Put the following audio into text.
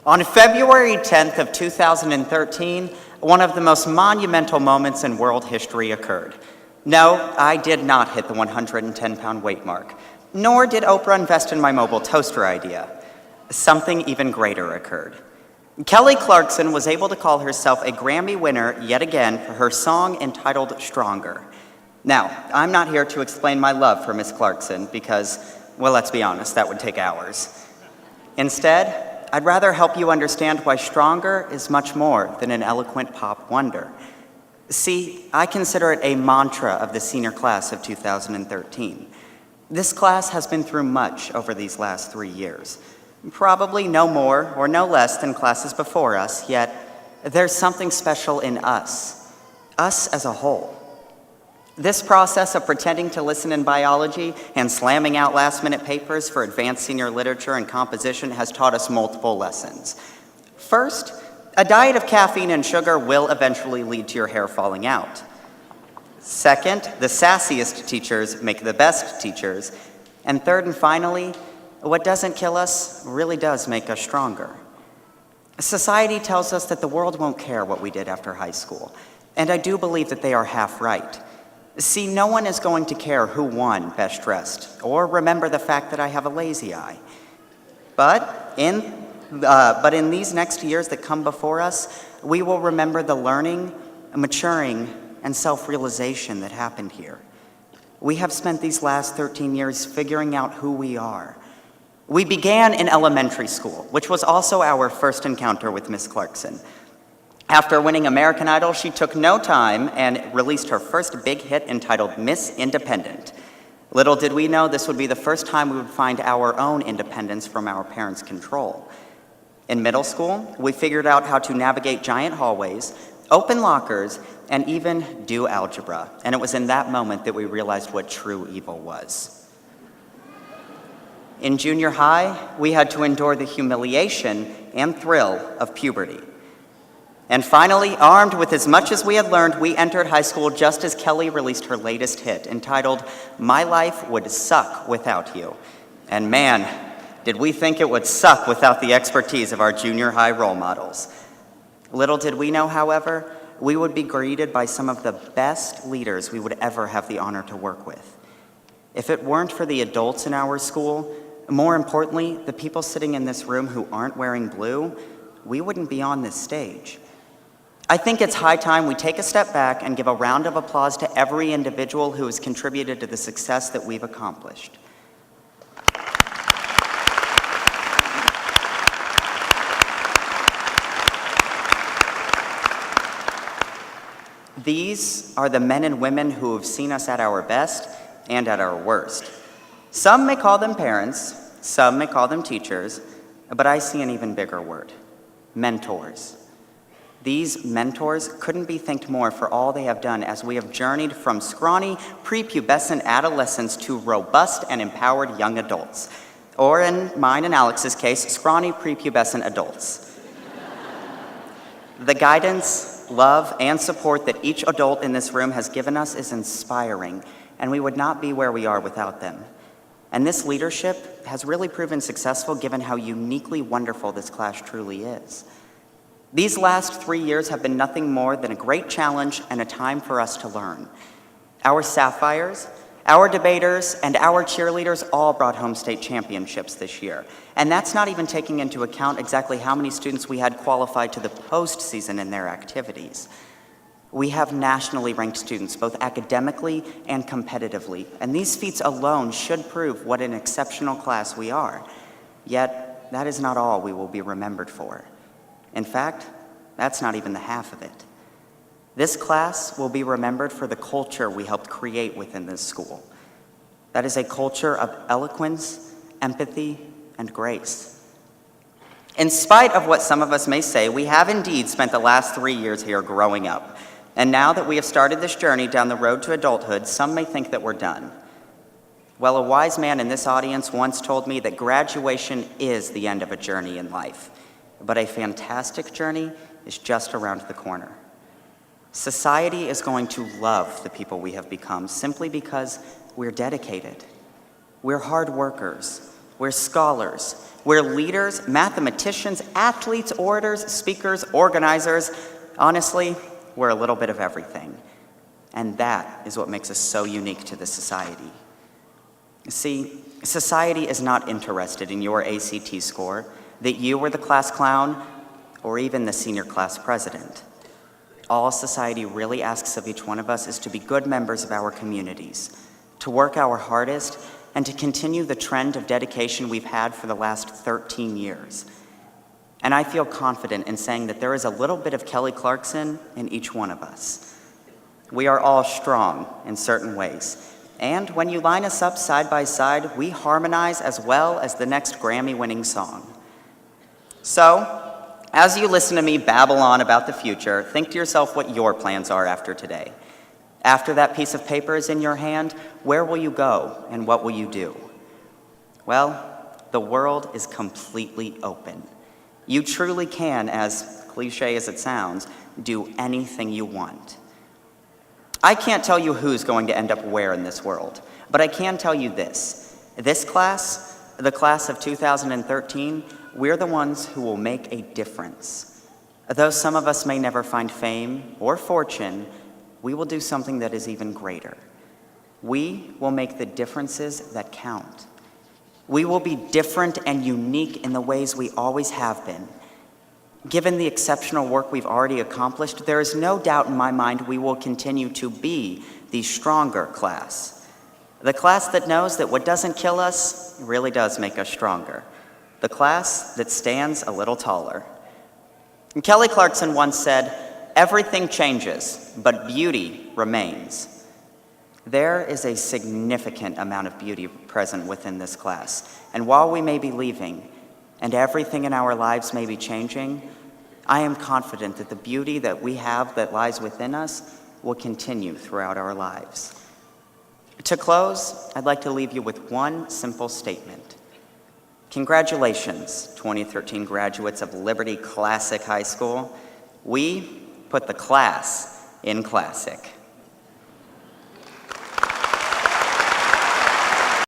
On February 10th of 2013, one of the most monumental moments in world history occurred. No, I did not hit the 110-pound weight mark, nor did Oprah invest in my mobile toaster idea. Something even greater occurred. Kelly Clarkson was able to call herself a Grammy winner yet again for her song entitled Stronger. Now, I'm not here to explain my love for Miss Clarkson because, well, let's be honest, that would take hours. Instead, I'd rather help you understand why Stronger is much more than an eloquent pop wonder. See, I consider it a mantra of the senior class of 2013. This class has been through much over these last 3 years. Probably no more or no less than classes before us, yet there's something special in us as a whole. This process of pretending to listen in biology and slamming out last-minute papers for advanced senior literature and composition has taught us multiple lessons. First, a diet of caffeine and sugar will eventually lead to your hair falling out. Second, the sassiest teachers make the best teachers. And third and finally, what doesn't kill us really does make us stronger. Society tells us that the world won't care what we did after high school, and I do believe that they are half right. See, no one is going to care who won Best Dressed, or remember the fact that I have a lazy eye. But in these next years that come before us, we will remember the learning, maturing, and self-realization that happened here. We have spent these last 13 years figuring out who we are. We began in elementary school, which was also our first encounter with Miss Clarkson. After winning American Idol, she took no time and released her first big hit entitled Miss Independent. Little did we know this would be the first time we would find our own independence from our parents' control. In middle school, we figured out how to navigate giant hallways, open lockers, and even do algebra. And it was in that moment that we realized what true evil was. In junior high, we had to endure the humiliation and thrill of puberty. And finally, armed with as much as we had learned, we entered high school just as Kelly released her latest hit, entitled My Life Would Suck Without You. And man, did we think it would suck without the expertise of our junior high role models. Little did we know, however, we would be greeted by some of the best leaders we would ever have the honor to work with. If it weren't for the adults in our school, more importantly, the people sitting in this room who aren't wearing blue, we wouldn't be on this stage. I think it's high time we take a step back and give a round of applause to every individual who has contributed to the success that we've accomplished. These are the men and women who have seen us at our best and at our worst. Some may call them parents, some may call them teachers, but I see an even bigger word: mentors. These mentors couldn't be thanked more for all they have done as we have journeyed from scrawny, prepubescent adolescents to robust and empowered young adults. Or in mine and Alex's case, scrawny, prepubescent adults. The guidance, love, and support that each adult in this room has given us is inspiring, and we would not be where we are without them. And this leadership has really proven successful given how uniquely wonderful this class truly is. These last 3 years have been nothing more than a great challenge and a time for us to learn. Our sapphires, our debaters, and our cheerleaders all brought home state championships this year. And that's not even taking into account exactly how many students we had qualified to the postseason in their activities. We have nationally ranked students, both academically and competitively, and these feats alone should prove what an exceptional class we are. Yet, that is not all we will be remembered for. In fact, that's not even the half of it. This class will be remembered for the culture we helped create within this school. That is a culture of eloquence, empathy, and grace. In spite of what some of us may say, we have indeed spent the last 3 years here growing up. And now that we have started this journey down the road to adulthood, some may think that we're done. Well, a wise man in this audience once told me that graduation is the end of a journey in life. But a fantastic journey is just around the corner. Society is going to love the people we have become simply because we're dedicated. We're hard workers. We're scholars. We're leaders, mathematicians, athletes, orators, speakers, organizers. Honestly, we're a little bit of everything. And that is what makes us so unique to this society. See, society is not interested in your ACT score, that you were the class clown, or even the senior class president. All society really asks of each one of us is to be good members of our communities, to work our hardest, and to continue the trend of dedication we've had for the last 13 years. And I feel confident in saying that there is a little bit of Kelly Clarkson in each one of us. We are all strong in certain ways. And when you line us up side by side, we harmonize as well as the next Grammy-winning song. So, as you listen to me babble on about the future, think to yourself what your plans are after today. After that piece of paper is in your hand, where will you go and what will you do? Well, the world is completely open. You truly can, as cliche as it sounds, do anything you want. I can't tell you who's going to end up where in this world, but I can tell you this. This class, the class of 2013, we're the ones who will make a difference. Though some of us may never find fame or fortune, we will do something that is even greater. We will make the differences that count. We will be different and unique in the ways we always have been. Given the exceptional work we've already accomplished, there is no doubt in my mind we will continue to be the stronger class. The class that knows that what doesn't kill us really does make us stronger. The class that stands a little taller. And Kelly Clarkson once said, "Everything changes, but beauty remains." There is a significant amount of beauty present within this class. And while we may be leaving, and everything in our lives may be changing, I am confident that the beauty that we have that lies within us will continue throughout our lives. To close, I'd like to leave you with one simple statement. Congratulations, 2013 graduates of Liberty Classic High School. We put the class in classic.